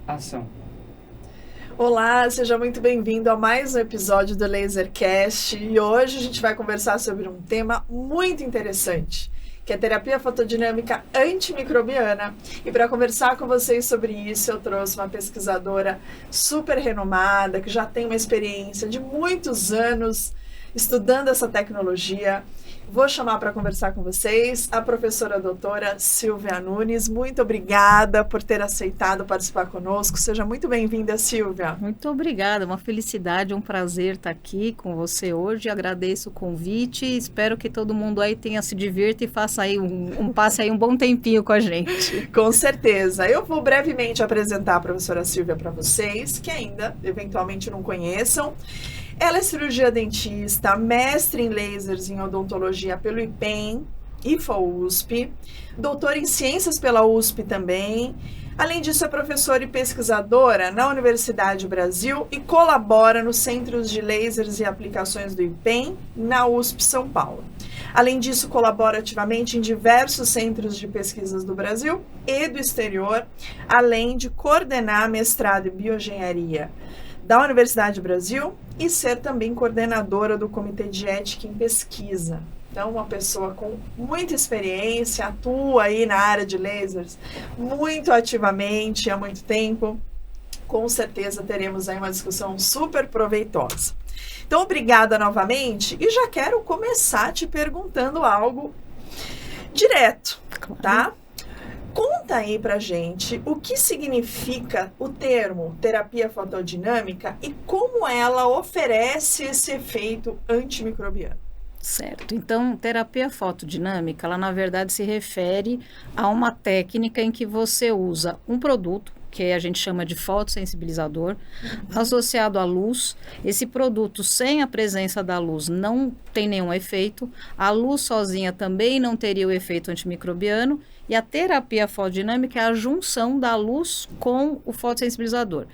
Ação. Olá, seja muito bem-vindo a mais um episódio do LaserCast e hoje a gente vai conversar sobre um tema muito interessante, que é terapia fotodinâmica antimicrobiana. E para conversar com vocês sobre isso, eu trouxe uma pesquisadora super renomada, que já tem uma experiência de muitos anos estudando essa tecnologia. Vou chamar para conversar com vocês a professora doutora Silvia Nunes. Muito obrigada por ter aceitado participar conosco. Seja muito bem-vinda, Silvia. Muito obrigada, uma felicidade, um prazer estar aqui com você hoje. Agradeço o convite, espero que todo mundo aí se divirta e faça aí passe aí um bom tempinho com a gente. Com certeza. Eu vou brevemente apresentar a professora Silvia para vocês, que ainda eventualmente não conheçam. Ela é cirurgia dentista, mestre em lasers em odontologia pelo IPEM, IFA-USP, doutora em ciências pela USP também. Além disso, é professora e pesquisadora na Universidade Brasil e colabora nos Centros de Lasers e Aplicações do IPEM, na USP São Paulo. Além disso, colabora ativamente em diversos centros de pesquisas do Brasil e do exterior, além de coordenar mestrado em bioengenharia da Universidade Brasil e ser também coordenadora do Comitê de Ética em Pesquisa. Então, uma pessoa com muita experiência, atua aí na área de lasers muito ativamente há muito tempo. Com certeza teremos aí uma discussão super proveitosa. Então, obrigada novamente e já quero começar te perguntando algo direto, tá? Conta aí pra gente o que significa o termo terapia fotodinâmica e como ela oferece esse efeito antimicrobiano. Certo. Então, terapia fotodinâmica, ela na verdade se refere a uma técnica em que você usa um produto, que a gente chama de fotossensibilizador, associado à luz. Esse produto, sem a presença da luz, não tem nenhum efeito. A luz sozinha também não teria o efeito antimicrobiano. E a terapia fotodinâmica é a junção da luz com o fotossensibilizador.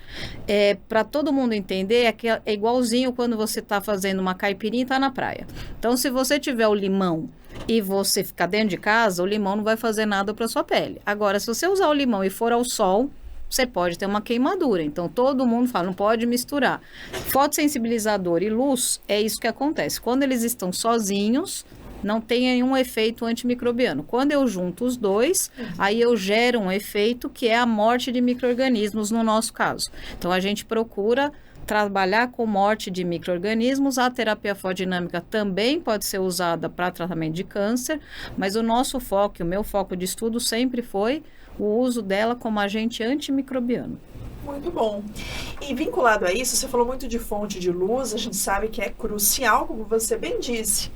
Para todo mundo entender, é igualzinho quando você está fazendo uma caipirinha e está na praia. Então, se você tiver o limão e você ficar dentro de casa, o limão não vai fazer nada para sua pele. Agora, se você usar o limão e for ao sol, você pode ter uma queimadura. Então, todo mundo fala, não pode misturar. Fotossensibilizador e luz, é isso que acontece. Quando eles estão sozinhos, não tem nenhum efeito antimicrobiano. Quando eu junto os dois, aí eu gero um efeito que é a morte de micro-organismos no nosso caso. Então, a gente procura trabalhar com morte de micro-organismos. A terapia fotodinâmica também pode ser usada para tratamento de câncer, mas o nosso foco, o meu foco de estudo sempre foi o uso dela como agente antimicrobiano. Muito bom. E vinculado a isso, você falou muito de fonte de luz, a gente sabe que é crucial, como você bem disse.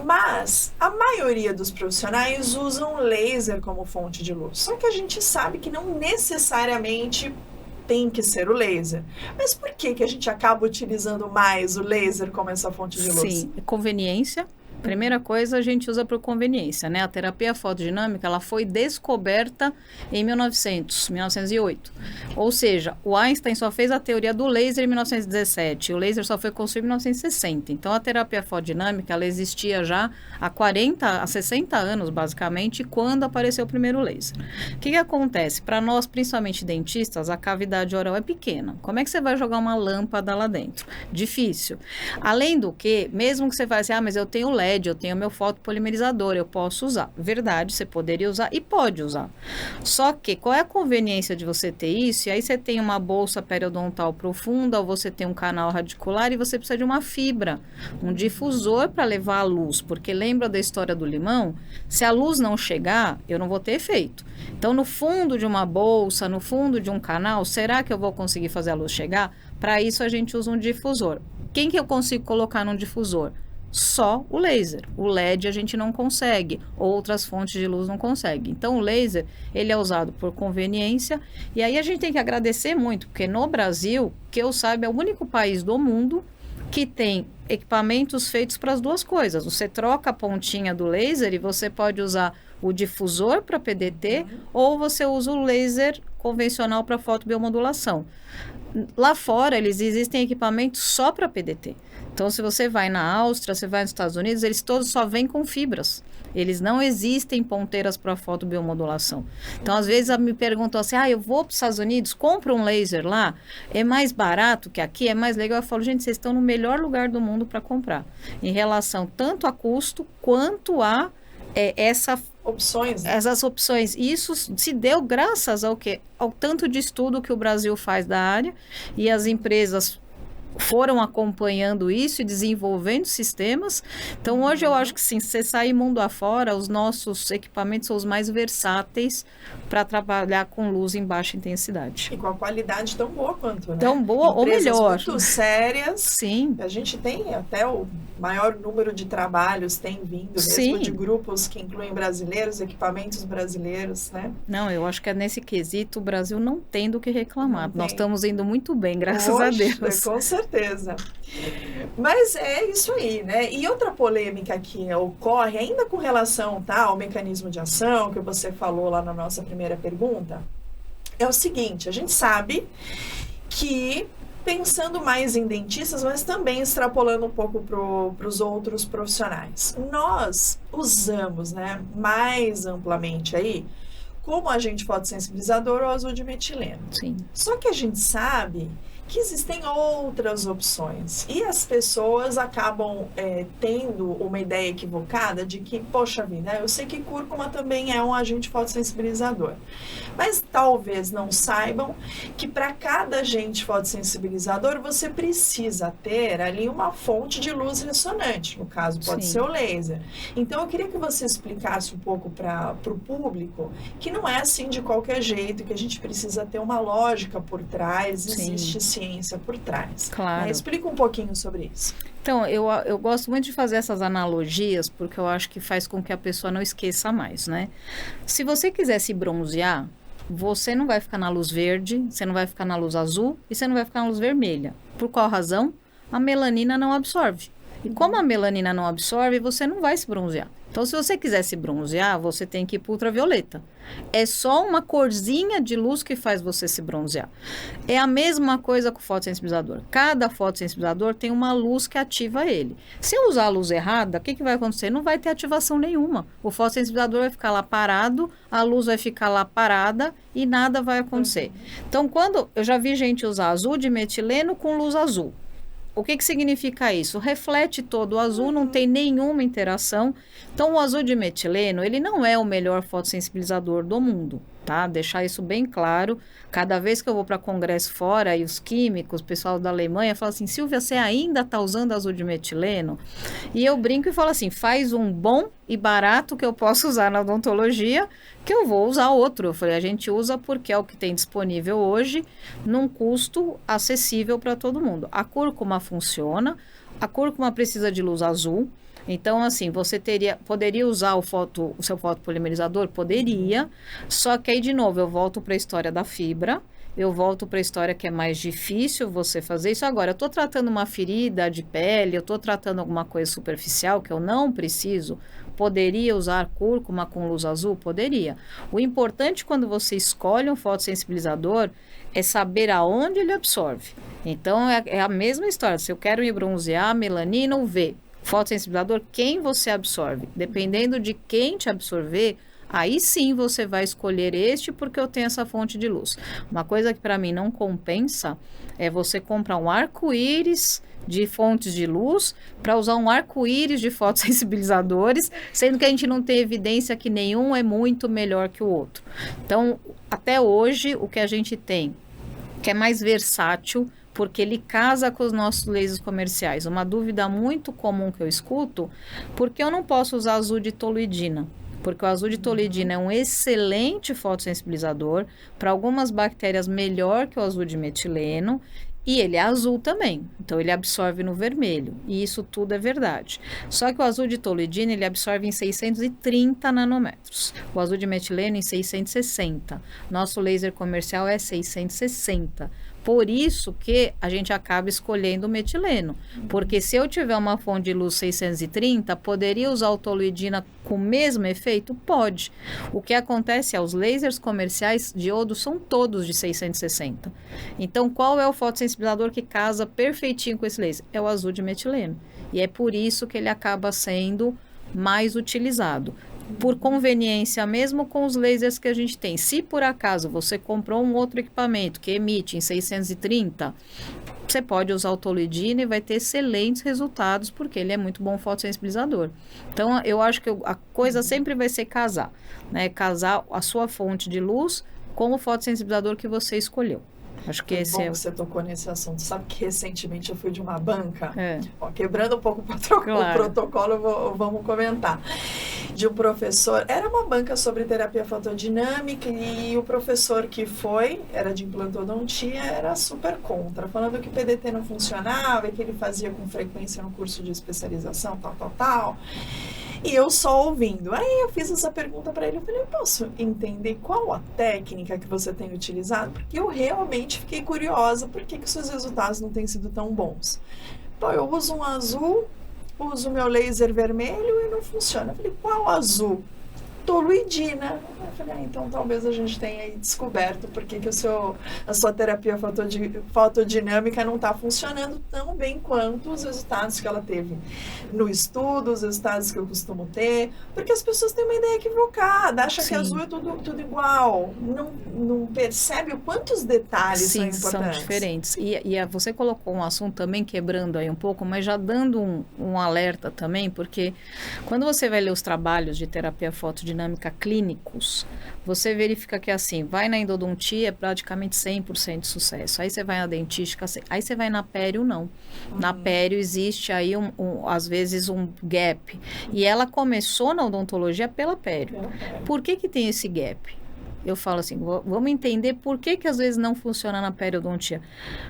Mas a maioria dos profissionais usam laser como fonte de luz. Só que a gente sabe que não necessariamente tem que ser o laser. Mas por que a gente acaba utilizando mais o laser como essa fonte de luz? Sim, conveniência. Primeira coisa, a gente usa por conveniência, né? A terapia fotodinâmica, ela foi descoberta em 1908. Ou seja, o Einstein só fez a teoria do laser em 1917. O laser só foi construído em 1960. Então, a terapia fotodinâmica, ela existia já há 60 anos, basicamente, quando apareceu o primeiro laser. O que acontece? Para nós, principalmente dentistas, a cavidade oral é pequena. Como é que você vai jogar uma lâmpada lá dentro? Difícil. Além do que, mesmo que você fale assim, mas eu tenho LED, eu tenho meu fotopolimerizador, eu posso usar. Verdade, você poderia usar e pode usar. Só que, qual é a conveniência de você ter isso? E aí você tem uma bolsa periodontal profunda, ou você tem um canal radicular e você precisa de uma fibra, um difusor para levar a luz, porque lembra da história do limão? Se a luz não chegar, eu não vou ter efeito. Então, no fundo de uma bolsa, no fundo de um canal, será que eu vou conseguir fazer a luz chegar? Para isso, a gente usa um difusor. Quem que eu consigo colocar num difusor? Só o laser. O LED a gente não consegue, outras fontes de luz não conseguem. Então, o laser, ele é usado por conveniência, e aí a gente tem que agradecer muito, porque no Brasil, que eu saiba, é o único país do mundo que tem equipamentos feitos para as duas coisas. Você troca a pontinha do laser e você pode usar o difusor para PDT ou você usa o laser convencional para fotobiomodulação. Lá fora, existem equipamentos só para PDT. Então, se você vai na Áustria, você vai nos Estados Unidos, eles todos só vêm com fibras. Eles não existem ponteiras para fotobiomodulação. Então, às vezes, me perguntam assim, eu vou para os Estados Unidos, compro um laser lá, é mais barato que aqui, é mais legal. Eu falo, gente, vocês estão no melhor lugar do mundo para comprar, em relação tanto a custo, quanto a opções, né? Essas opções. E isso se deu graças ao quê? Ao tanto de estudo que o Brasil faz da área, e as empresas foram acompanhando isso e desenvolvendo sistemas. Então, hoje eu acho que sim, se você sair mundo afora, os nossos equipamentos são os mais versáteis para trabalhar com luz em baixa intensidade. E com a qualidade tão boa quanto, né? Tão boa ou melhor. Muito sérias. Sim. A gente tem até o maior número de trabalhos tem vindo, mesmo Sim. de grupos que incluem brasileiros, equipamentos brasileiros, né? Não, eu acho que é nesse quesito o Brasil não tem do que reclamar. Nós estamos indo muito bem, graças Poxa, a Deus. Com certeza. Mas é isso aí, né? E outra polêmica que ocorre, ainda com relação, tá, ao mecanismo de ação que você falou lá na nossa primeira pergunta, é o seguinte: a gente sabe que, pensando mais em dentistas, mas também extrapolando um pouco para os outros profissionais, nós usamos, né, mais amplamente aí, como agente fotossensibilizador, o azul de metileno. Sim. Só que a gente sabe que existem outras opções. E as pessoas acabam tendo uma ideia equivocada de que, poxa vida, eu sei que cúrcuma também é um agente fotossensibilizador. Mas talvez não saibam que para cada agente fotossensibilizador você precisa ter ali uma fonte de luz ressonante. No caso, pode ser o laser. Então, eu queria que você explicasse um pouco para o público que não é assim de qualquer jeito, que a gente precisa ter uma lógica por trás, existe ciência por trás. Claro. Explica um pouquinho sobre isso. Então, eu gosto muito de fazer essas analogias, porque eu acho que faz com que a pessoa não esqueça mais, né? Se você quiser se bronzear, você não vai ficar na luz verde, você não vai ficar na luz azul e você não vai ficar na luz vermelha. Por qual razão? A melanina não absorve. E como a melanina não absorve, você não vai se bronzear. Então, se você quiser se bronzear, você tem que ir para ultravioleta. É só uma corzinha de luz que faz você se bronzear. É a mesma coisa com o fotossensibilizador. Cada fotossensibilizador tem uma luz que ativa ele. Se eu usar a luz errada, o que vai acontecer? Não vai ter ativação nenhuma. O fotossensibilizador vai ficar lá parado, a luz vai ficar lá parada e nada vai acontecer. Então, quando eu já vi gente usar azul de metileno com luz azul. O que significa isso? Reflete todo o azul, não tem nenhuma interação. Então, o azul de metileno, ele não é o melhor fotossensibilizador do mundo, tá? Deixar isso bem claro. Cada vez que eu vou para congresso fora, e os químicos, o pessoal da Alemanha, fala assim, Silvia, você ainda está usando azul de metileno? E eu brinco e falo assim, faz um bom e barato que eu posso usar na odontologia, que eu vou usar outro. Eu falei, a gente usa porque é o que tem disponível hoje, num custo acessível para todo mundo. A cúrcuma funciona, a cúrcuma precisa de luz azul. Então, assim, você poderia usar o seu fotopolimerizador? Poderia, só que aí, de novo, eu volto para a história da fibra, eu volto para a história que é mais difícil você fazer isso. Agora, eu estou tratando uma ferida de pele, eu estou tratando alguma coisa superficial que eu não preciso, poderia usar cúrcuma com luz azul? Poderia. O importante quando você escolhe um fotossensibilizador é saber aonde ele absorve. Então, é a mesma história. Se eu quero me bronzear, melanina ou UV, fotossensibilizador, quem você absorve? Dependendo de quem te absorver, aí sim você vai escolher este porque eu tenho essa fonte de luz. Uma coisa que para mim não compensa é você comprar um arco-íris de fontes de luz para usar um arco-íris de fotossensibilizadores, sendo que a gente não tem evidência que nenhum é muito melhor que o outro. Então, até hoje, o que a gente tem, que é mais versátil, porque ele casa com os nossos lasers comerciais. Uma dúvida muito comum que eu escuto, porque eu não posso usar azul de toluidina? Porque o azul de toluidina é um excelente fotossensibilizador, para algumas bactérias melhor que o azul de metileno, e ele é azul também, então ele absorve no vermelho, e isso tudo é verdade. Só que o azul de toluidina, ele absorve em 630 nanômetros, o azul de metileno em 660, nosso laser comercial é 660. Por isso que a gente acaba escolhendo o metileno, porque se eu tiver uma fonte de luz 630, poderia usar o toluidina com o mesmo efeito? Pode. O que acontece é, os lasers comerciais de iodo são todos de 660. Então, qual é o fotossensibilizador que casa perfeitinho com esse laser? É o azul de metileno. E é por isso que ele acaba sendo mais utilizado. por conveniência mesmo com os lasers que a gente tem. Se por acaso você comprou um outro equipamento que emite em 630, você pode usar o toluidine e vai ter excelentes resultados, porque ele é muito bom fotossensibilizador. Então, eu acho que a coisa sempre vai ser casar, né? Casar a sua fonte de luz com o fotossensibilizador que você escolheu. Acho que esse bom é que você tocou nesse assunto. Sabe que recentemente eu fui de uma banca, É. ó, quebrando um pouco o Claro. protocolo, vamos comentar. De um professor, era uma banca sobre terapia fotodinâmica e o professor que foi, era de implantodontia, era super contra, falando que o PDT não funcionava e que ele fazia com frequência no curso de especialização, tal. E eu só ouvindo. Aí eu fiz essa pergunta para ele, eu falei, eu posso entender qual a técnica que você tem utilizado? Porque eu realmente fiquei curiosa, por que os seus resultados não têm sido tão bons? Pô, eu uso um azul, uso meu laser vermelho e não funciona. Eu falei, qual azul? Toluidina. Eu falei, então talvez a gente tenha aí descoberto por que a sua terapia fotodinâmica não está funcionando tão bem quanto os resultados que ela teve no estudo, os resultados que eu costumo ter, porque as pessoas têm uma ideia equivocada, acham que azul é tudo igual, não percebe o quantos detalhes são importantes. Sim, são diferentes. E você colocou um assunto também, quebrando aí um pouco, mas já dando um alerta também, porque quando você vai ler os trabalhos de terapia fotodinâmica clínicos, você verifica que assim, vai na endodontia é praticamente 100% de sucesso, aí você vai na dentística, aí você vai na pério, não. Na pério existe aí às vezes um gap, e ela começou na odontologia pela pério. Por que tem esse gap? Eu falo assim, vamos entender por que às vezes não funciona na periodontia.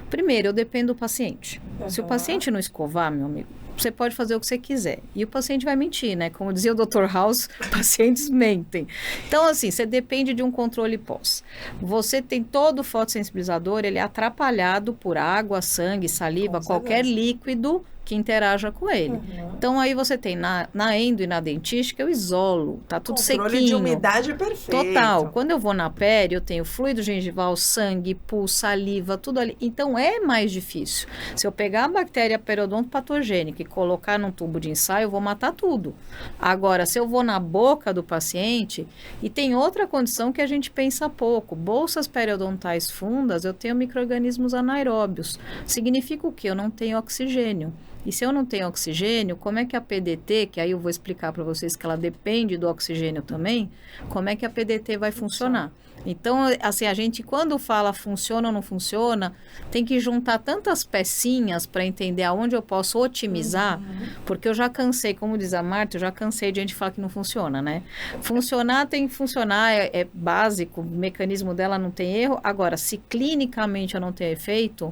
Primeiro, eu dependo do paciente. Se o paciente não escovar, meu amigo, você pode fazer o que você quiser. E o paciente vai mentir, né? Como dizia o Dr. House, pacientes mentem. Então, assim, você depende de um controle pós. Você tem todo o fotossensibilizador, ele é atrapalhado por água, sangue, saliva, qualquer líquido que interaja com ele. Então, aí você tem na endo e na dentística, eu isolo, tá tudo sequinho. Controle de umidade perfeito. Total. Quando eu vou na pele, eu tenho fluido gengival, sangue, pus, saliva, tudo ali. Então, é mais difícil. Se eu pegar a bactéria periodonto patogênica e colocar num tubo de ensaio, eu vou matar tudo. Agora, se eu vou na boca do paciente, e tem outra condição que a gente pensa pouco, bolsas periodontais fundas, eu tenho micro-organismos anaeróbios. Significa o quê? Eu não tenho oxigênio. E se eu não tenho oxigênio, como é que a PDT, que aí eu vou explicar para vocês que ela depende do oxigênio também, como é que a PDT vai funcionar? Então, assim, a gente quando fala funciona ou não funciona, tem que juntar tantas pecinhas para entender aonde eu posso otimizar, porque eu já cansei, como diz a Marta, eu já cansei de gente falar que não funciona, né? Funcionar tem que funcionar, é básico, o mecanismo dela não tem erro. Agora, se clinicamente eu não tenho efeito,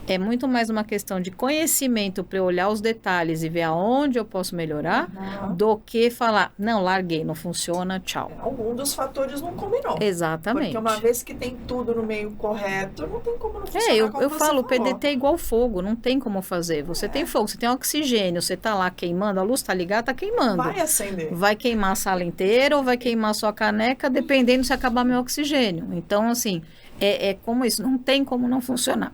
é muito mais uma questão de conhecimento para eu olhar os detalhes e ver aonde eu posso melhorar, do que falar, não, larguei, não funciona, tchau. Algum dos fatores não combinou. Exatamente. Porque uma vez que tem tudo no meio correto, não tem como não funcionar. Eu falo, o PDT é igual fogo, não tem como fazer. Você tem fogo, você tem oxigênio, você tá lá queimando, a luz tá ligada, tá queimando. Vai acender. Vai queimar a sala inteira ou vai queimar a sua caneca, dependendo se acabar meu oxigênio. Então, assim, é como isso, não tem como não funcionar.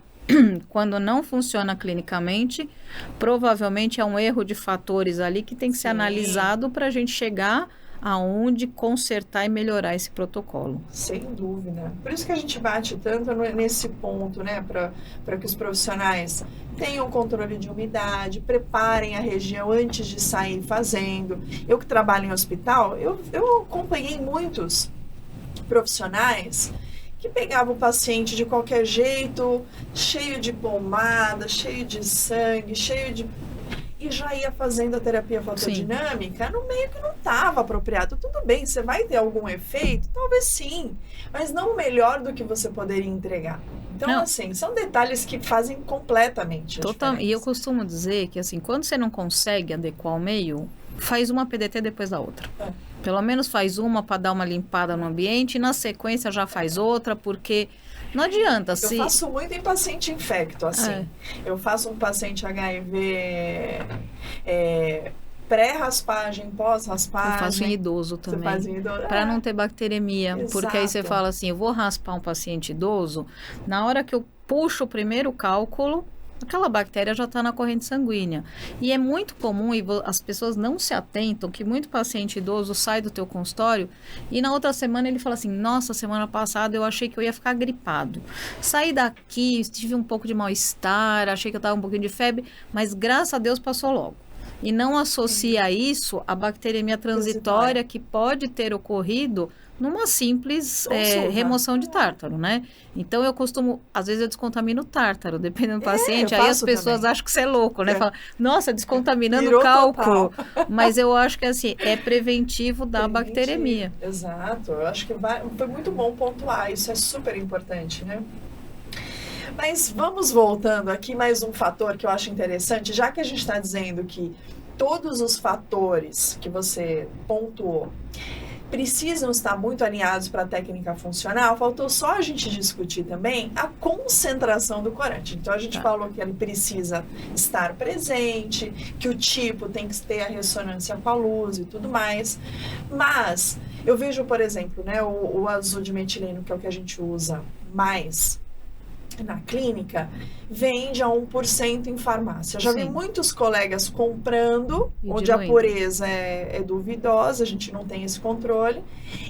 Quando não funciona clinicamente, provavelmente é um erro de fatores ali que tem que ser analisado para a gente chegar aonde consertar e melhorar esse protocolo. Sem dúvida. Por isso que a gente bate tanto nesse ponto, né? Para que os profissionais tenham controle de umidade, preparem a região antes de sair fazendo. Eu que trabalho em hospital, eu acompanhei muitos profissionais que pegavam o paciente de qualquer jeito, cheio de pomada, cheio de sangue, e já ia fazendo a terapia fotodinâmica no meio que não estava apropriado. Tudo bem, você vai ter algum efeito? Talvez sim, mas não melhor do que você poderia entregar. Então, assim, são detalhes que fazem completamente a diferença. E eu costumo dizer que, assim, quando você não consegue adequar o meio, faz uma PDT depois da outra. Pelo menos faz uma para dar uma limpada no ambiente e na sequência já faz outra, porque não adianta. Eu faço muito em paciente infecto, assim. Eu faço um paciente HIV pré-raspagem, pós-raspagem. Eu faço em idoso também. Você faz em idoso? Para não ter bacteremia. Exato. Porque aí você fala assim, eu vou raspar um paciente idoso, na hora que eu puxo o primeiro cálculo, aquela bactéria já está na corrente sanguínea. E é muito comum, e as pessoas não se atentam, que muito paciente idoso sai do teu consultório e na outra semana ele fala assim, nossa, semana passada eu achei que eu ia ficar gripado. Saí daqui, tive um pouco de mal-estar, achei que eu estava um pouquinho de febre, mas graças a Deus passou logo. E não associa isso à bacteremia transitória que pode ter ocorrido numa simples remoção de tártaro, né? Então, eu costumo, às vezes eu descontamino o tártaro, dependendo do paciente, aí as pessoas também acham que você é louco, né? Fala, nossa, descontaminando o cálculo. Total. Mas eu acho que, assim, é preventivo da bacteremia. Exato, eu acho que foi muito bom pontuar, isso é super importante, né? Mas vamos voltando aqui, mais um fator que eu acho interessante, já que a gente está dizendo que todos os fatores que você pontuou precisam estar muito alinhados para a técnica funcional, faltou só a gente discutir também a concentração do corante. Então, a gente falou que ele precisa estar presente, que o tipo tem que ter a ressonância com a luz e tudo mais. Mas, eu vejo, por exemplo, né, o azul de metileno, que é o que a gente usa mais na clínica, vende a 1% em farmácia. Já vi muitos colegas comprando, onde a pureza é duvidosa, a gente não tem esse controle,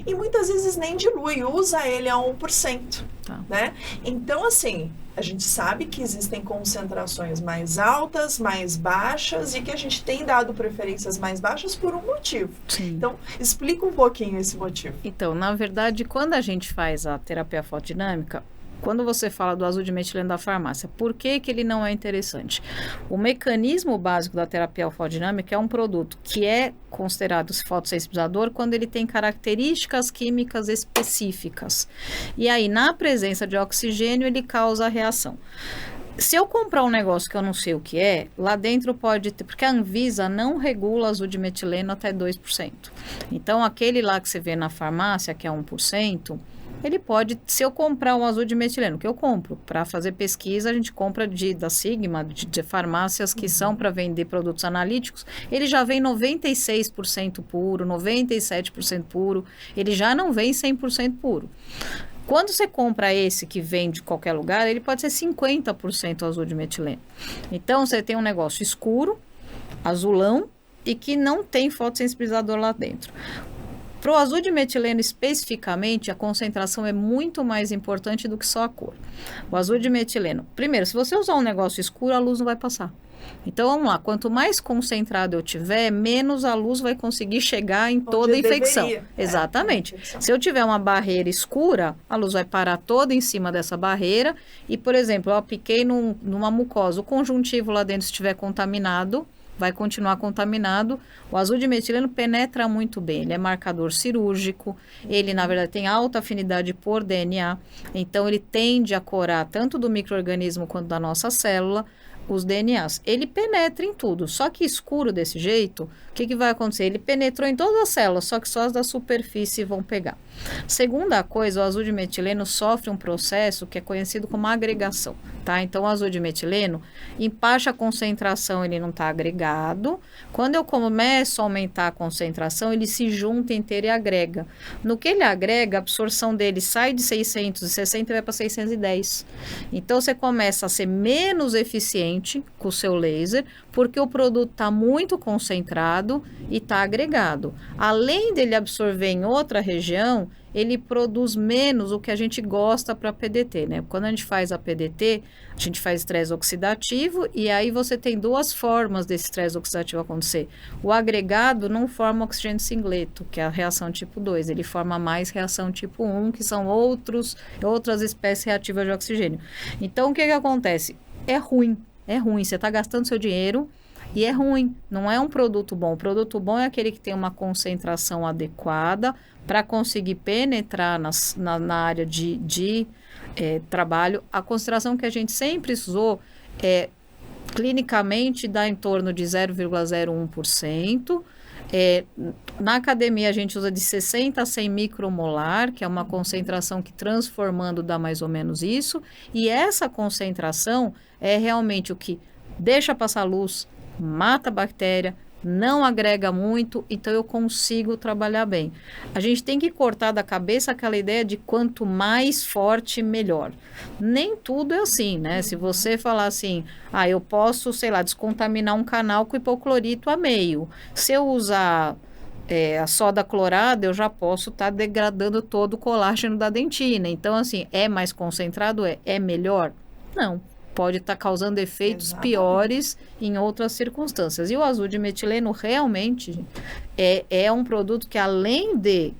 e muitas vezes nem dilui, usa ele a 1%. Né? Então, assim, a gente sabe que existem concentrações mais altas, mais baixas, e que a gente tem dado preferências mais baixas por um motivo. Sim. Então, explica um pouquinho esse motivo. Então, na verdade, quando a gente faz a terapia fotodinâmica, quando você fala do azul de metileno da farmácia, por que que ele não é interessante? O mecanismo básico da terapia fotodinâmica é um produto que é considerado fotossensibilizador quando ele tem características químicas específicas. E aí, na presença de oxigênio, ele causa a reação. Se eu comprar um negócio que eu não sei o que é, lá dentro pode ter, porque a Anvisa não regula azul de metileno até 2%. Então, aquele lá que você vê na farmácia, que é 1%, ele pode, se eu comprar um azul de metileno, que eu compro, para fazer pesquisa, a gente compra da Sigma, de farmácias que são para vender produtos analíticos, ele já vem 96% puro, 97% puro, ele já não vem 100% puro. Quando você compra esse que vem de qualquer lugar, ele pode ser 50% azul de metileno. Então, você tem um negócio escuro, azulão, e que não tem fotossensibilizador lá dentro. Para o azul de metileno especificamente, a concentração é muito mais importante do que só a cor. O azul de metileno, primeiro, se você usar um negócio escuro, a luz não vai passar. Então, vamos lá, quanto mais concentrado eu tiver, menos a luz vai conseguir chegar em toda a infecção. Exatamente. Se eu tiver uma barreira escura, a luz vai parar toda em cima dessa barreira e, por exemplo, eu apliquei numa mucosa, o conjuntivo lá dentro estiver contaminado, vai continuar contaminado. O azul de metileno penetra muito bem, ele é marcador cirúrgico, ele na verdade tem alta afinidade por DNA, então ele tende a corar tanto do micro-organismo quanto da nossa célula, os DNAs. Ele penetra em tudo, só que escuro desse jeito, o que vai acontecer? Ele penetrou em todas as células, só que só as da superfície vão pegar. Segunda coisa, o azul de metileno sofre um processo que é conhecido como agregação, tá? Então, o azul de metileno, em baixa concentração, ele não está agregado. Quando eu começo a aumentar a concentração, ele se junta inteiro e agrega. No que ele agrega, a absorção dele sai de 660 e vai para 610. Então, você começa a ser menos eficiente com o seu laser, porque o produto está muito concentrado e está agregado. Além dele absorver em outra região, ele produz menos o que a gente gosta para PDT, né? Quando a gente faz a PDT, a gente faz estresse oxidativo e aí você tem duas formas desse estresse oxidativo acontecer. O agregado não forma oxigênio singleto, que é a reação tipo 2, ele forma mais reação tipo 1, que são outras espécies reativas de oxigênio. Então, o que acontece? É ruim, você está gastando seu dinheiro e é ruim, não é um produto bom. O produto bom é aquele que tem uma concentração adequada para conseguir penetrar na área de trabalho. A concentração que a gente sempre usou clinicamente dá em torno de 0,01%. Na academia a gente usa de 60 a 100 micromolar, que é uma concentração que transformando dá mais ou menos isso, e essa concentração é realmente o que deixa passar luz, mata a bactéria, não agrega muito, então eu consigo trabalhar bem. A gente tem que cortar da cabeça aquela ideia de quanto mais forte, melhor. Nem tudo é assim, né? Se você falar assim, eu posso, sei lá, descontaminar um canal com hipoclorito a meio. Se eu usar a soda clorada, eu já posso estar degradando todo o colágeno da dentina. Então, assim, é mais concentrado? É melhor? Não. Pode estar causando efeitos piores em outras circunstâncias. E o azul de metileno realmente é um produto que, além de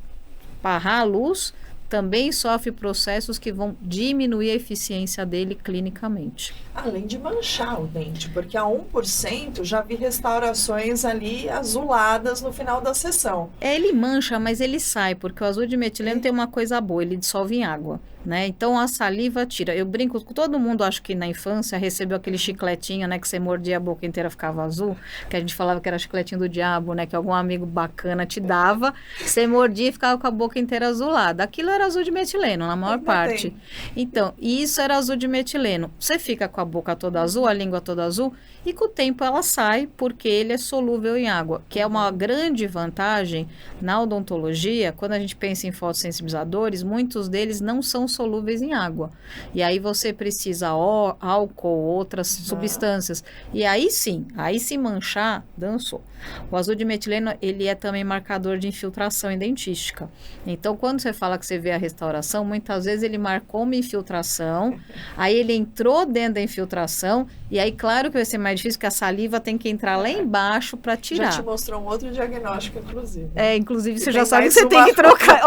parrar a luz, também sofre processos que vão diminuir a eficiência dele clinicamente. Além de manchar o dente, porque a 1% já vi restaurações ali azuladas no final da sessão. Ele mancha, mas ele sai, porque o azul de metileno tem uma coisa boa, ele dissolve em água, né? Então a saliva tira. Eu brinco com todo mundo, acho que na infância recebeu aquele chicletinho, né? Que você mordia a boca inteira, ficava azul, que a gente falava que era chicletinho do diabo, né? Que algum amigo bacana te dava, você mordia e ficava com a boca inteira azulada. Aquilo era azul de metileno, na maior parte. Então, isso era azul de metileno. Você fica com a boca toda azul, a língua toda azul, e com o tempo ela sai, porque ele é solúvel em água, que é uma grande vantagem na odontologia. Quando a gente pensa em fotossensibilizadores, muitos deles não são solúveis em água. E aí você precisa álcool, outras substâncias. E aí sim, aí se manchar, dançou. O azul de metileno, ele é também marcador de infiltração em dentística. Então, quando você fala que você vê a restauração, muitas vezes ele marcou uma infiltração, aí ele entrou dentro da infiltração, e aí, claro que vai ser mais difícil, porque a saliva tem que entrar lá embaixo para tirar. Já te mostrou um outro diagnóstico, inclusive. Inclusive, você já sabe que você tem que trocar.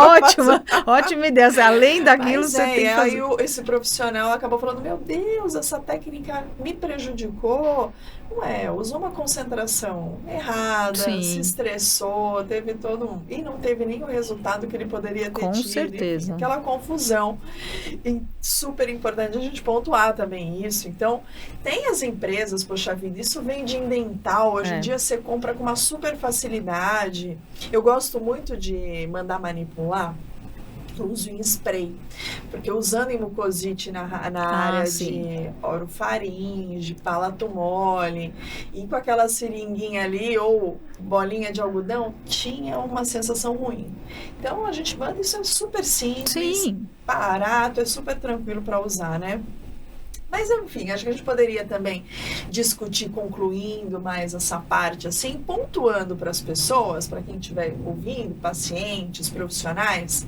Ótima ideia. Além daquilo, você tem que fazer. Aí esse profissional acabou falando, meu Deus, essa técnica me prejudicou. Não é, usou uma concentração errada, se estressou, teve e não teve nem o resultado que ele poderia ter tido. Com certeza. Aquela confusão. E super importante a gente pontuar também isso. Então, tem as empresas, poxa vida, isso vem de dental. Hoje em dia você compra com uma super facilidade. Eu gosto muito de mandar manipular. Eu uso em spray, porque usando em mucosite na área de orofaringe, palato mole, e com aquela seringuinha ali, ou bolinha de algodão, tinha uma sensação ruim. Então, a gente manda, isso é super simples, barato, é super tranquilo para usar, né? Mas, enfim, acho que a gente poderia também discutir, concluindo mais essa parte, assim, pontuando para as pessoas, para quem estiver ouvindo, pacientes, profissionais.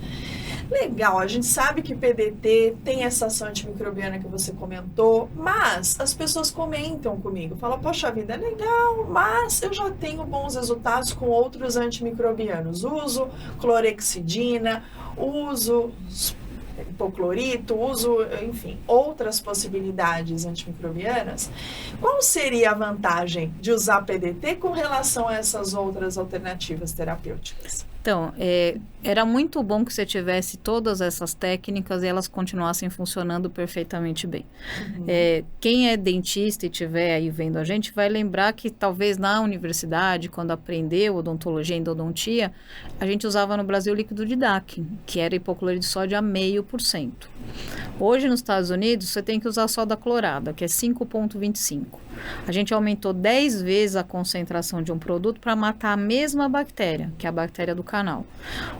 Legal, a gente sabe que PDT tem essa ação antimicrobiana que você comentou, mas as pessoas comentam comigo, falam, poxa vida, é legal, mas eu já tenho bons resultados com outros antimicrobianos. Uso clorexidina, uso hipoclorito, uso, enfim, outras possibilidades antimicrobianas. Qual seria a vantagem de usar PDT com relação a essas outras alternativas terapêuticas? Então, era muito bom que você tivesse todas essas técnicas e elas continuassem funcionando perfeitamente bem. Quem é dentista e estiver aí vendo a gente vai lembrar que talvez na universidade, quando aprendeu odontologia e endodontia, a gente usava no Brasil líquido de DAC, que era hipoclorito de sódio a 0,5%. Hoje, nos Estados Unidos, você tem que usar soda clorada, que é 5,25. A gente aumentou 10 vezes a concentração de um produto para matar a mesma bactéria, que é a bactéria do canal.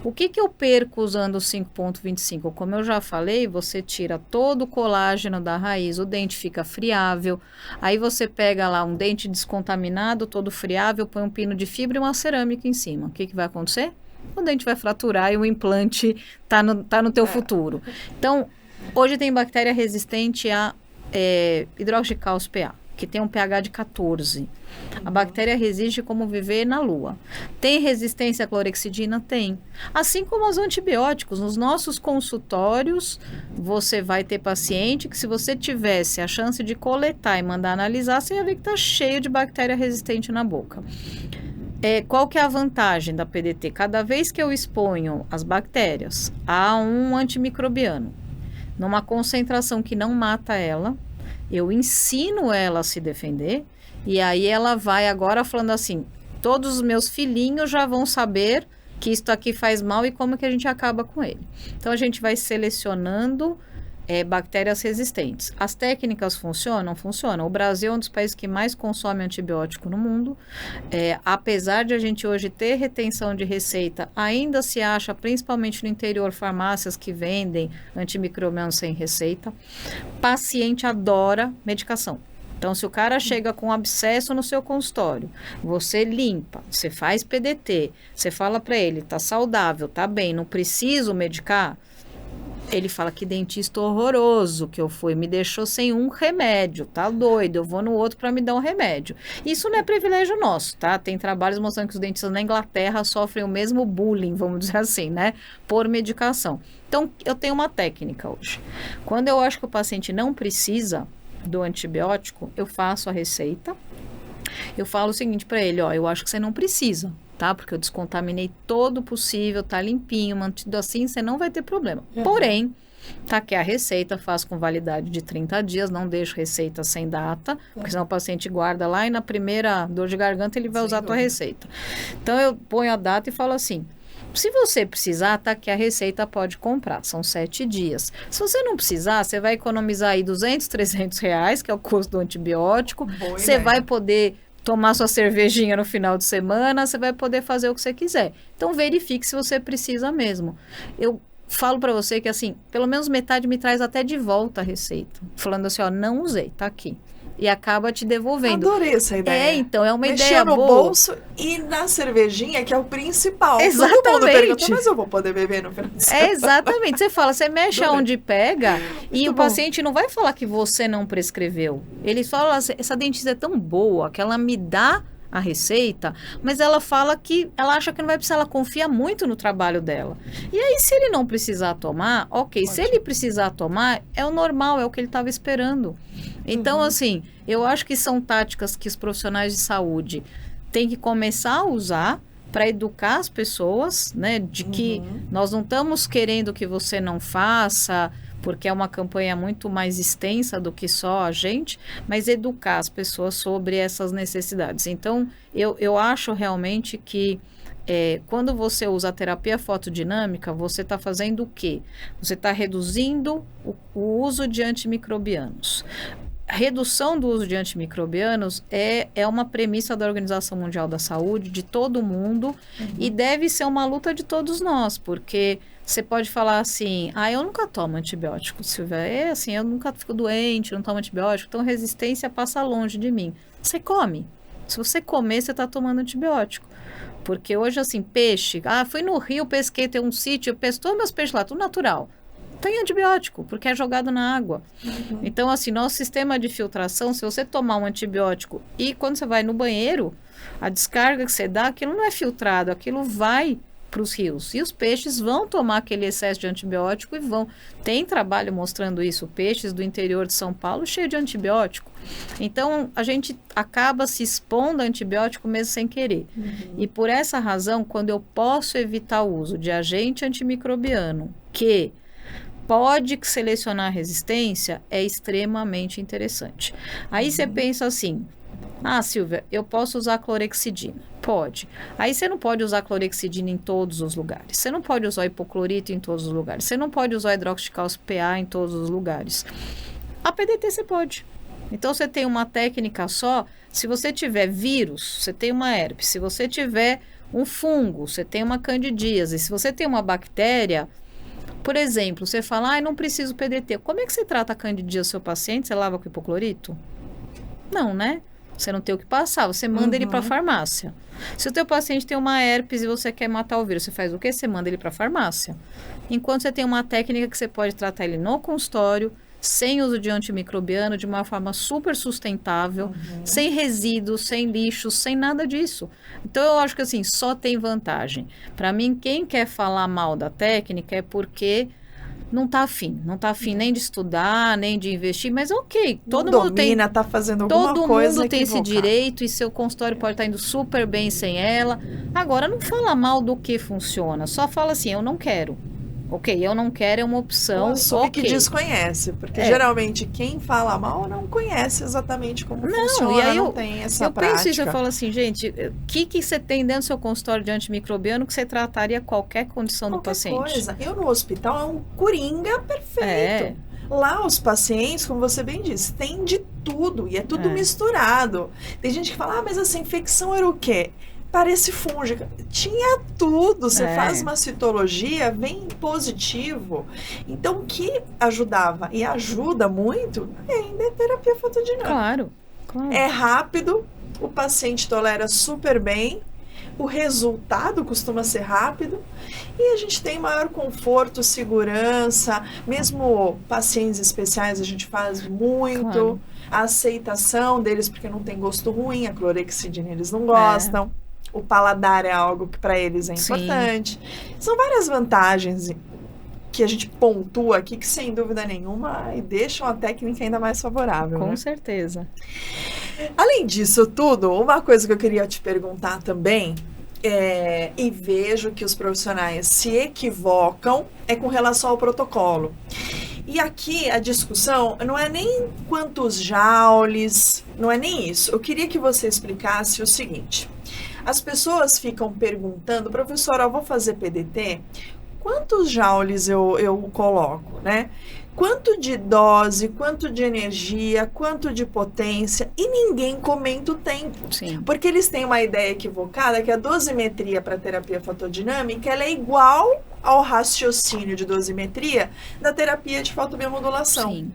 O que eu perco usando 5,25? Como eu já falei, você tira todo o colágeno da raiz, o dente fica friável, aí você pega lá um dente descontaminado, todo friável, põe um pino de fibra e uma cerâmica em cima. O que vai acontecer? O dente vai fraturar e o implante tá no teu futuro. Então, hoje tem bactéria resistente a hidróxido de cálcio PA, que tem um pH de 14. A bactéria resiste como viver na lua. Tem resistência à clorexidina? Tem. Assim como aos antibióticos. Nos nossos consultórios, você vai ter paciente que, se você tivesse a chance de coletar e mandar analisar, você ia ver que está cheio de bactéria resistente na boca. Qual que é a vantagem da PDT? Cada vez que eu exponho as bactérias a um antimicrobiano, numa concentração que não mata ela, eu ensino ela a se defender, e aí ela vai agora falando assim, todos os meus filhinhos já vão saber que isso aqui faz mal e como que a gente acaba com ele. Então, a gente vai selecionando bactérias resistentes. As técnicas funcionam? Funcionam. O Brasil é um dos países que mais consome antibiótico no mundo. Apesar de a gente hoje ter retenção de receita, ainda se acha, principalmente no interior, farmácias que vendem antimicrobianos sem receita. Paciente adora medicação. Então, se o cara chega com um abscesso no seu consultório, você limpa, você faz PDT, você fala para ele, tá saudável, tá bem, não preciso medicar, ele fala que dentista horroroso que eu fui, me deixou sem um remédio, tá doido, eu vou no outro para me dar um remédio. Isso não é privilégio nosso, tá? Tem trabalhos mostrando que os dentistas na Inglaterra sofrem o mesmo bullying, vamos dizer assim, né? Por medicação. Então, eu tenho uma técnica hoje. Quando eu acho que o paciente não precisa do antibiótico, eu faço a receita, eu falo o seguinte para ele, ó, eu acho que você não precisa, tá? Porque eu descontaminei todo o possível, tá limpinho, mantido assim, você não vai ter problema. Porém, tá aqui a receita, faço com validade de 30 dias, não deixo receita sem data, porque senão o paciente guarda lá e na primeira dor de garganta ele vai usar a tua receita. Então, eu ponho a data e falo assim, se você precisar, tá aqui a receita, pode comprar. São 7 dias. Se você não precisar, você vai economizar aí 200, 300 reais, que é o custo do antibiótico. Você vai poder tomar sua cervejinha no final de semana, você vai poder fazer o que você quiser. Então, verifique se você precisa mesmo. Eu falo para você que, assim, pelo menos metade me traz até de volta a receita. Falando assim, ó, não usei, tá aqui. E acaba te devolvendo. Adorei essa ideia. Então, é uma Mexer ideia no boa. bolso e na cervejinha, que é o principal. Exatamente. Todo mundo pergunta, mas eu vou poder beber no final de semana. Exatamente. Você fala, você mexe aonde pega e Muito o bom. paciente não vai falar que você não prescreveu. Ele fala, essa dentista é tão boa que ela me dá a receita, mas ela fala que ela acha que não vai precisar, ela confia muito no trabalho dela. E aí, se ele não precisar tomar, ok. Se ele precisar tomar, é o normal, é o que ele estava esperando. Então, assim, eu acho que são táticas que os profissionais de saúde têm que começar a usar para educar as pessoas, né, de que nós não estamos querendo que você não faça, porque é uma campanha muito mais extensa do que só a gente, mas educar as pessoas sobre essas necessidades. Então, eu acho realmente que quando você usa a terapia fotodinâmica, você está fazendo o quê? Você está reduzindo o uso de antimicrobianos. A redução do uso de antimicrobianos é uma premissa da Organização Mundial da Saúde, de todo mundo, e deve ser uma luta de todos nós, porque você pode falar assim, eu nunca tomo antibiótico, Silvia, assim, eu nunca fico doente, não tomo antibiótico, então resistência passa longe de mim. Você come. Se você comer, você está tomando antibiótico. Porque hoje, assim, peixe, fui no rio, pesquei, tem um sítio, eu pesco todos meus peixes lá, tudo natural. Tem antibiótico, porque é jogado na água. Então, assim, nosso sistema de filtração, se você tomar um antibiótico e quando você vai no banheiro, a descarga que você dá, aquilo não é filtrado, aquilo vai para os rios. E os peixes vão tomar aquele excesso de antibiótico e vão. Tem trabalho mostrando isso, peixes do interior de São Paulo cheio de antibiótico. Então, a gente acaba se expondo a antibiótico mesmo sem querer. E por essa razão, quando eu posso evitar o uso de agente antimicrobiano, que pode selecionar a resistência, é extremamente interessante. Aí você pensa assim, Silvia, eu posso usar clorexidina? Pode. Aí você não pode usar clorexidina em todos os lugares. Você não pode usar hipoclorito em todos os lugares. Você não pode usar hidroxicálcio PA em todos os lugares. A PDT você pode. Então, você tem uma técnica só. Se você tiver vírus, você tem uma herpes. Se você tiver um fungo, você tem uma candidíase. Se você tem uma bactéria... Por exemplo, você fala, não preciso PDT. Como é que você trata a candidíase do seu paciente? Você lava com hipoclorito? Não, né? Você não tem o que passar, você manda ele para a farmácia. Se o teu paciente tem uma herpes e você quer matar o vírus, você faz o quê? Você manda ele para a farmácia. Enquanto você tem uma técnica que você pode tratar ele no consultório, sem uso de antimicrobiano, de uma forma super sustentável, sem resíduos, sem lixos, sem nada disso. Então, eu acho que assim, só tem vantagem. Para mim, quem quer falar mal da técnica é porque não está afim nem de estudar, nem de investir, mas ok, todo mundo domina, está fazendo alguma coisa todo mundo tem esse direito e seu consultório pode estar indo super bem sem ela. Agora, não fala mal do que funciona, só fala assim, eu não quero. Ok, eu não quero é uma opção. Assume que desconhece, porque geralmente quem fala mal não conhece exatamente como funciona, e aí não tem essa prática. Eu penso isso, eu falo assim, gente, o que você tem dentro do seu consultório de antimicrobiano que você trataria qualquer condição do paciente? Coisa. Eu no hospital é um coringa perfeito. Lá os pacientes, como você bem disse, tem de tudo e é tudo misturado. Tem gente que fala, mas essa infecção era o quê? Parece fúngica. Tinha tudo. Você faz uma citologia, vem positivo. Então, o que ajudava e ajuda muito ainda é terapia fotodinâmica. Claro. É rápido, o paciente tolera super bem, o resultado costuma ser rápido e a gente tem maior conforto, segurança, mesmo pacientes especiais a gente faz muito, Claro. A aceitação deles porque não tem gosto ruim, a clorexidina eles não gostam, o paladar é algo que para eles é importante. São várias vantagens que a gente pontua aqui que sem dúvida nenhuma e deixam a técnica ainda mais favorável. Com né? certeza. Além disso tudo, uma coisa que eu queria te perguntar também, e vejo que os profissionais se equivocam, é com relação ao protocolo. E aqui a discussão não é nem quantos joules, não é nem isso. Eu queria que você explicasse o seguinte. As pessoas ficam perguntando, professora, eu vou fazer PDT, quantos joules eu coloco, né? Quanto de dose, quanto de energia, quanto de potência, e ninguém comenta o tempo. Sim. Porque eles têm uma ideia equivocada que a dosimetria para terapia fotodinâmica ela é igual ao raciocínio de dosimetria da terapia de fotobiomodulação. Sim.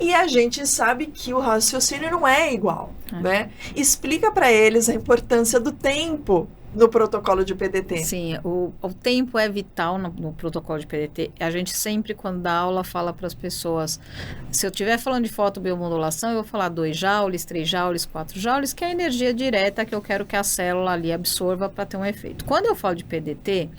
E a gente sabe que o raciocínio não é igual, né? Explica para eles a importância do tempo no protocolo de PDT. Sim, o tempo é vital no protocolo de PDT. A gente sempre, quando dá aula, fala para as pessoas, se eu estiver falando de fotobiomodulação, eu vou falar 2 joules, 3 joules, 4 joules, que é a energia direta que eu quero que a célula ali absorva para ter um efeito. Quando eu falo de PDT,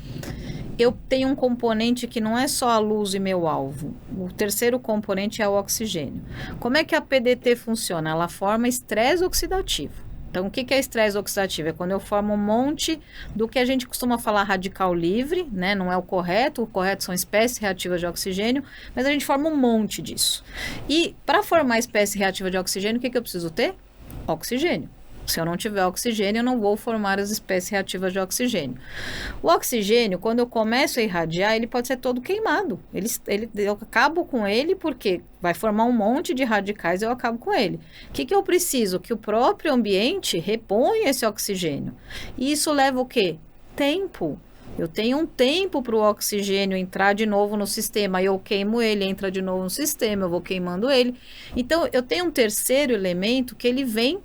eu tenho um componente que não é só a luz e meu alvo. O terceiro componente é o oxigênio. Como é que a PDT funciona? Ela forma estresse oxidativo. Então, o que é estresse oxidativo? É quando eu formo um monte do que a gente costuma falar radical livre, né? Não é o correto são espécies reativas de oxigênio, mas a gente forma um monte disso. E para formar espécie reativa de oxigênio, o que eu preciso ter? Oxigênio. Se eu não tiver oxigênio, eu não vou formar as espécies reativas de oxigênio. O oxigênio, quando eu começo a irradiar, ele pode ser todo queimado. Eu acabo com ele porque vai formar um monte de radicais e eu acabo com ele. O que eu preciso? Que o próprio ambiente reponha esse oxigênio. E isso leva o quê? Tempo. Eu tenho um tempo para o oxigênio entrar de novo no sistema, eu queimo ele, entra de novo no sistema, eu vou queimando ele. Então, eu tenho um terceiro elemento que ele vem...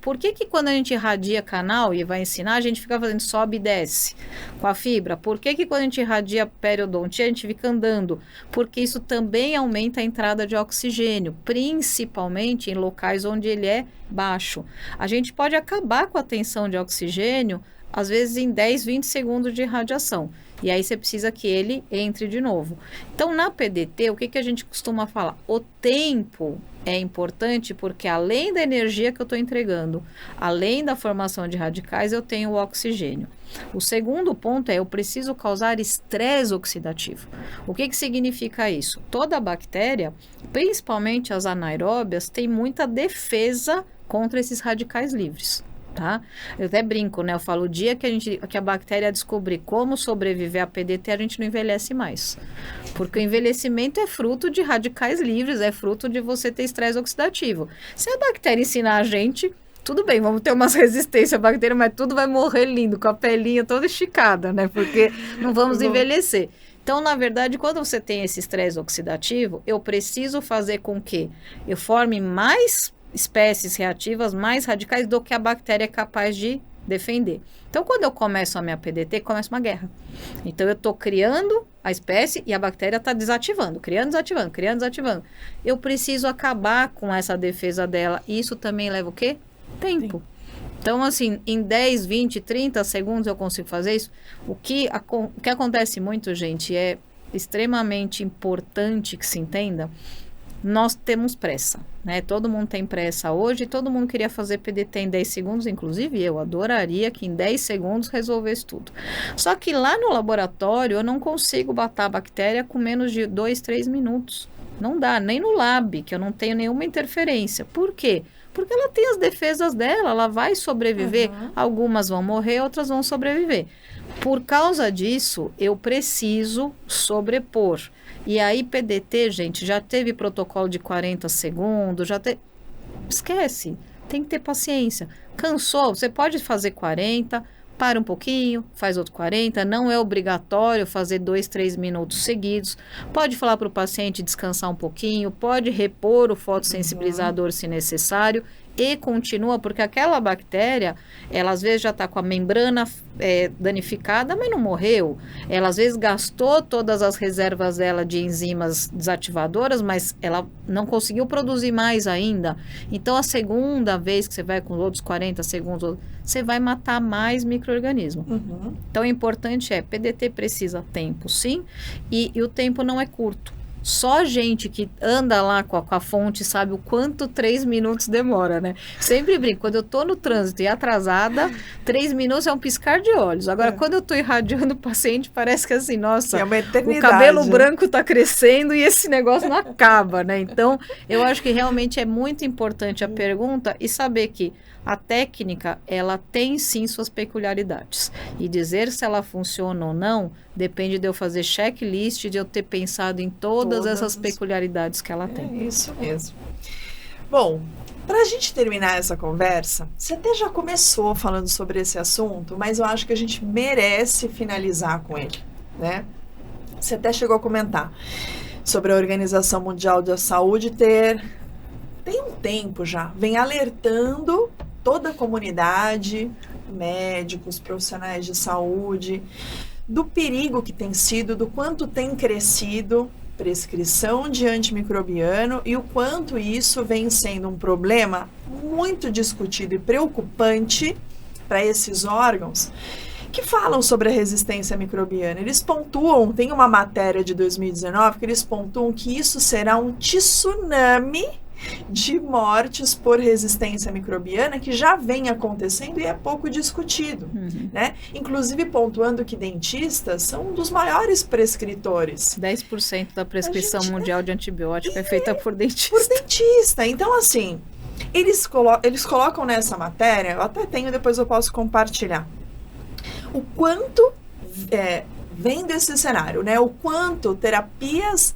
Por que quando a gente irradia canal e vai ensinar, a gente fica fazendo sobe e desce com a fibra? Por que quando a gente irradia periodontia, a gente fica andando? Porque isso também aumenta a entrada de oxigênio, principalmente em locais onde ele é baixo. A gente pode acabar com a tensão de oxigênio, às vezes em 10, 20 segundos de irradiação. E aí você precisa que ele entre de novo. Então, na PDT, o que a gente costuma falar? O tempo é importante porque além da energia que eu estou entregando, além da formação de radicais, eu tenho o oxigênio. O segundo ponto é eu preciso causar estresse oxidativo. O que significa isso? Toda bactéria, principalmente as anaeróbias, tem muita defesa contra esses radicais livres. Tá? Eu até brinco, né? Eu falo, o dia que a bactéria descobrir como sobreviver a PDT, a gente não envelhece mais. Porque o envelhecimento é fruto de radicais livres, é fruto de você ter estresse oxidativo. Se a bactéria ensinar a gente, tudo bem, vamos ter umas resistências à bactéria, mas tudo vai morrer lindo, com a pelinha toda esticada, né? Porque não vamos envelhecer. Então, na verdade, quando você tem esse estresse oxidativo, eu preciso fazer com que eu forme mais espécies reativas mais radicais do que a bactéria é capaz de defender. Então, quando eu começo a minha PDT, começa uma guerra. Então, eu estou criando a espécie e a bactéria está desativando, criando, desativando, criando, desativando. Eu preciso acabar com essa defesa dela. E isso também leva o quê? Tempo. Sim. Então, assim, em 10, 20, 30 segundos eu consigo fazer isso. O que acontece muito, gente, é extremamente importante que se entenda. Nós temos pressa, né? Todo mundo tem pressa hoje, todo mundo queria fazer PDT em 10 segundos, inclusive eu adoraria que em 10 segundos resolvesse tudo. Só que lá no laboratório eu não consigo matar a bactéria com menos de 2, 3 minutos. Não dá, nem no lab, que eu não tenho nenhuma interferência. Por quê? Porque ela tem as defesas dela, ela vai sobreviver. Algumas vão morrer, outras vão sobreviver. Por causa disso, eu preciso sobrepor. E aí, PDT, gente, já teve protocolo de 40 segundos, esquece, tem que ter paciência. Cansou, você pode fazer 40, para um pouquinho, faz outro 40, não é obrigatório fazer 2, 3 minutos seguidos. Pode falar para o paciente descansar um pouquinho, pode repor o fotossensibilizador se necessário e continua, porque aquela bactéria, ela às vezes já está com a membrana danificada, mas não morreu. Ela às vezes gastou todas as reservas dela de enzimas desativadoras, mas ela não conseguiu produzir mais ainda. Então, a segunda vez que você vai com outros 40 segundos, você vai matar mais micro-organismo. Então, o importante PDT precisa tempo, sim, e o tempo não é curto. Só gente que anda lá com a fonte sabe o quanto 3 minutos demora, né? Sempre brinco, quando eu tô no trânsito e atrasada, 3 minutos é um piscar de olhos. Agora, quando eu tô irradiando o paciente, parece que assim, nossa, é uma eternidade. O cabelo branco tá crescendo e esse negócio não acaba, né? Então, eu acho que realmente é muito importante a pergunta e saber que a técnica, ela tem sim suas peculiaridades. E dizer se ela funciona ou não, depende de eu fazer checklist, de eu ter pensado em todas essas peculiaridades que ela tem. É isso mesmo. Bom, para a gente terminar essa conversa, você até já começou falando sobre esse assunto, mas eu acho que a gente merece finalizar com ele, né? Você até chegou a comentar sobre a Organização Mundial da Saúde tem um tempo já, vem alertando toda a comunidade, médicos, profissionais de saúde, do perigo que tem sido, do quanto tem crescido prescrição de antimicrobiano e o quanto isso vem sendo um problema muito discutido e preocupante para esses órgãos que falam sobre a resistência microbiana. Eles pontuam, tem uma matéria de 2019 que eles pontuam que isso será um tsunami de mortes por resistência microbiana que já vem acontecendo e é pouco discutido, né? Inclusive pontuando que dentistas são um dos maiores prescritores. 10% da prescrição mundial de antibiótico é feita por dentista. Por dentista. Então, assim, eles colocam nessa matéria, eu até tenho, depois eu posso compartilhar, o quanto vem desse cenário, né? O quanto terapias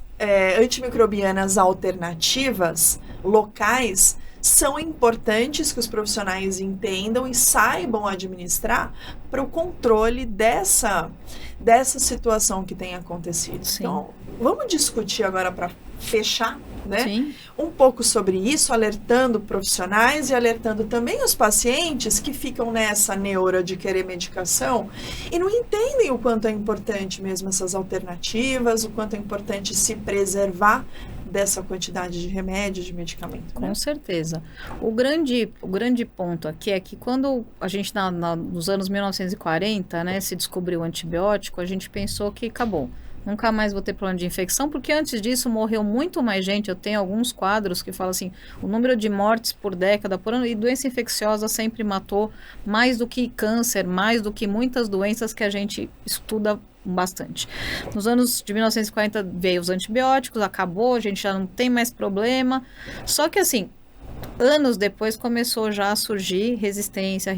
antimicrobianas alternativas locais são importantes que os profissionais entendam e saibam administrar para o controle dessa situação que tem acontecido. Sim. Então, vamos discutir agora para fechar, né? Sim. Um pouco sobre isso, alertando profissionais e alertando também os pacientes que ficam nessa neura de querer medicação e não entendem o quanto é importante mesmo essas alternativas, o quanto é importante se preservar dessa quantidade de remédios, de medicamento. Com certeza. O grande ponto aqui é que quando a gente, nos anos 1940, né, se descobriu o antibiótico, a gente pensou que acabou. Nunca mais vou ter problema de infecção, porque antes disso morreu muito mais gente. Eu tenho alguns quadros que falam assim, o número de mortes por década, por ano, e doença infecciosa sempre matou mais do que câncer, mais do que muitas doenças que a gente estuda bastante. Nos anos de 1940 veio os antibióticos, acabou, a gente já não tem mais problema. Só que assim, anos depois começou já a surgir resistência.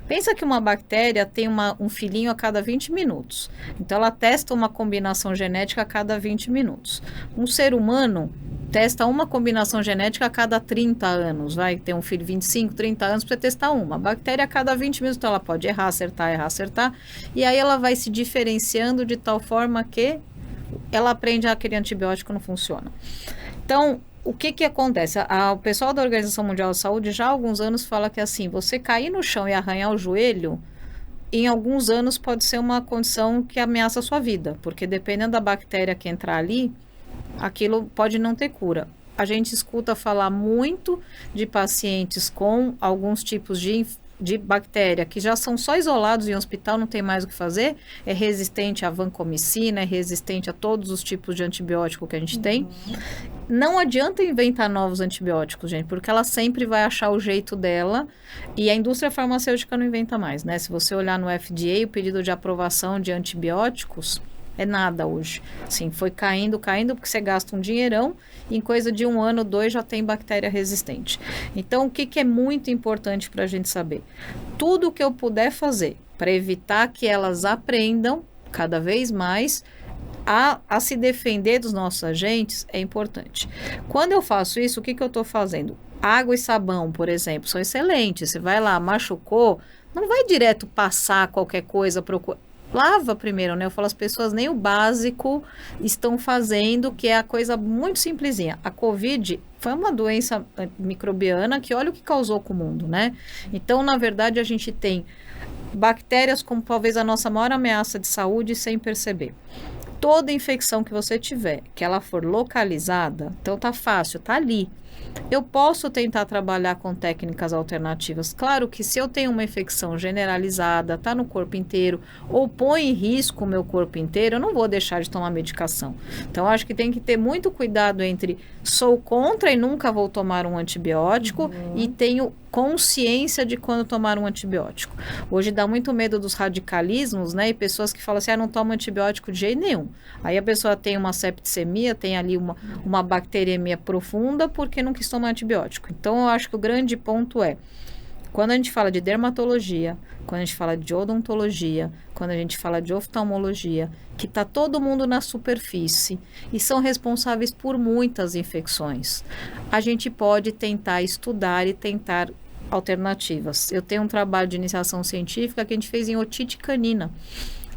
Pensa que uma bactéria tem um filhinho a cada 20 minutos. Então, ela testa uma combinação genética a cada 20 minutos. Um ser humano testa uma combinação genética a cada 30 anos. Vai ter um filho 25, 30 anos para testar uma. A bactéria a cada 20 minutos, então ela pode errar, acertar. E aí ela vai se diferenciando de tal forma que ela aprende que aquele antibiótico não funciona. Então, o que acontece? O pessoal da Organização Mundial da Saúde já há alguns anos fala que assim, você cair no chão e arranhar o joelho, em alguns anos pode ser uma condição que ameaça a sua vida, porque dependendo da bactéria que entrar ali, aquilo pode não ter cura. A gente escuta falar muito de pacientes com alguns tipos de bactéria que já são só isolados em hospital, não tem mais o que fazer, é resistente à vancomicina, é resistente a todos os tipos de antibiótico que a gente tem. Não adianta inventar novos antibióticos, gente, porque ela sempre vai achar o jeito dela e a indústria farmacêutica não inventa mais, né? Se você olhar no FDA, o pedido de aprovação de antibióticos é nada hoje. Sim, foi caindo, porque você gasta um dinheirão e em coisa de 1 ano, 2 já tem bactéria resistente. Então, o que é muito importante para a gente saber? Tudo que eu puder fazer para evitar que elas aprendam cada vez mais a se defender dos nossos agentes é importante. Quando eu faço isso, o que eu estou fazendo? Água e sabão, por exemplo, são excelentes. Você vai lá, machucou, não vai direto passar qualquer coisa, lava primeiro, né? Eu falo, as pessoas nem o básico estão fazendo, que é a coisa muito simplesinha. A Covid foi uma doença microbiana que olha o que causou com o mundo, né? Então, na verdade, a gente tem bactérias como talvez a nossa maior ameaça de saúde sem perceber. Toda infecção que você tiver, que ela for localizada, então tá fácil, tá ali. Eu posso tentar trabalhar com técnicas alternativas. Claro que se eu tenho uma infecção generalizada, tá no corpo inteiro, ou põe em risco o meu corpo inteiro, eu não vou deixar de tomar medicação. Então, acho que tem que ter muito cuidado entre sou contra e nunca vou tomar um antibiótico e tenho consciência de quando tomar um antibiótico. Hoje dá muito medo dos radicalismos, né? E pessoas que falam assim, não toma antibiótico de jeito nenhum. Aí a pessoa tem uma septicemia, tem ali uma bacteremia profunda porque não quis tomar antibiótico. Então, eu acho que o grande ponto é, quando a gente fala de dermatologia, quando a gente fala de odontologia, quando a gente fala de oftalmologia, que está todo mundo na superfície e são responsáveis por muitas infecções, a gente pode tentar estudar e tentar alternativas. Eu tenho um trabalho de iniciação científica que a gente fez em otite canina.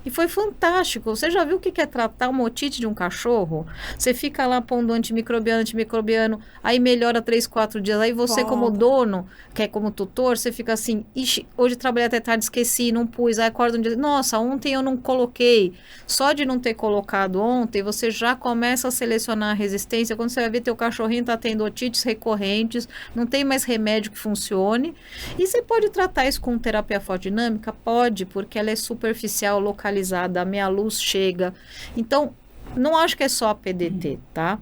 E foi fantástico. Você já viu o que é tratar uma otite de um cachorro? Você fica lá pondo antimicrobiano, aí melhora 3, 4 dias. Aí você, como dono, que é como tutor, você fica assim, ixi, hoje trabalhei até tarde, esqueci, não pus. Aí acorda um dia, nossa, ontem eu não coloquei. Só de não ter colocado ontem, você já começa a selecionar a resistência. Quando você vai ver, teu cachorrinho tá tendo otites recorrentes, não tem mais remédio que funcione. E você pode tratar isso com terapia fotodinâmica? Pode, porque ela é superficial, localizada, a meia luz chega. Então, não acho que é só a PDT, tá?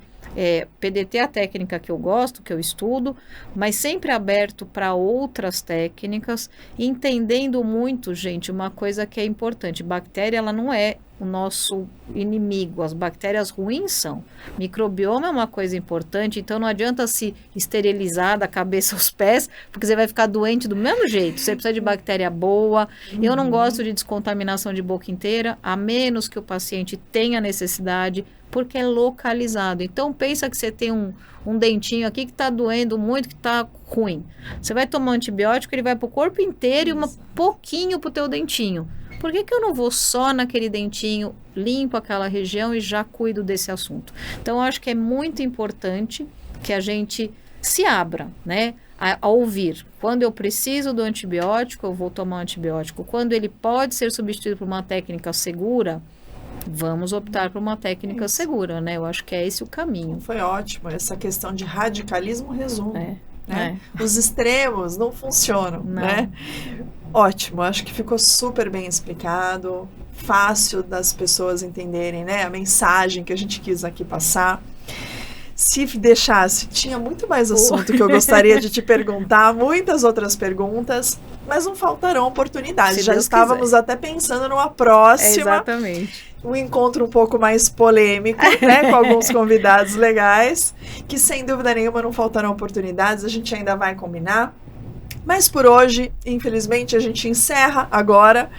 PDT é a técnica que eu gosto, que eu estudo, mas sempre aberto para outras técnicas, entendendo muito, gente, uma coisa que é importante. Bactéria, ela não é o nosso inimigo, as bactérias ruins são. Microbioma é uma coisa importante, então não adianta se esterilizar da cabeça aos pés, porque você vai ficar doente do mesmo jeito. Você precisa de bactéria boa. Eu não gosto de descontaminação de boca inteira, a menos que o paciente tenha necessidade, porque é localizado. Então, pensa que você tem um dentinho aqui que está doendo muito, que está ruim. Você vai tomar um antibiótico, ele vai para o corpo inteiro e um pouquinho para o teu dentinho. Por que eu não vou só naquele dentinho, limpo aquela região e já cuido desse assunto? Então, eu acho que é muito importante que a gente se abra, né, a ouvir. Quando eu preciso do antibiótico, eu vou tomar um antibiótico. Quando ele pode ser substituído por uma técnica segura, vamos optar por uma técnica segura, né? Eu acho que é esse o caminho. Foi ótimo. Essa questão de radicalismo resume. Né? Os extremos não funcionam, né? Ótimo, acho que ficou super bem explicado, fácil das pessoas entenderem, né? A mensagem que a gente quis aqui passar. Se deixasse, tinha muito mais assunto que eu gostaria de te perguntar, muitas outras perguntas, mas não faltarão oportunidades. Já estávamos até pensando numa próxima. Exatamente. Um encontro um pouco mais polêmico, né, com alguns convidados legais, que sem dúvida nenhuma não faltarão oportunidades, a gente ainda vai combinar. Mas por hoje, infelizmente, a gente encerra agora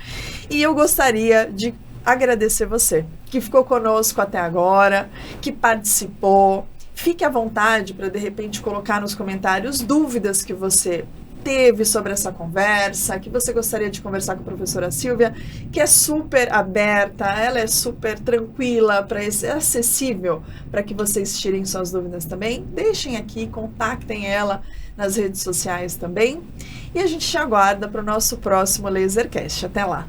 e eu gostaria de agradecer você, que ficou conosco até agora, que participou. Fique à vontade para, de repente, colocar nos comentários dúvidas que você teve sobre essa conversa, que você gostaria de conversar com a professora Silvia, que é super aberta, ela é super tranquila, é acessível para que vocês tirem suas dúvidas também. Deixem aqui, contactem ela nas redes sociais também. E a gente te aguarda para o nosso próximo LaserCast. Até lá!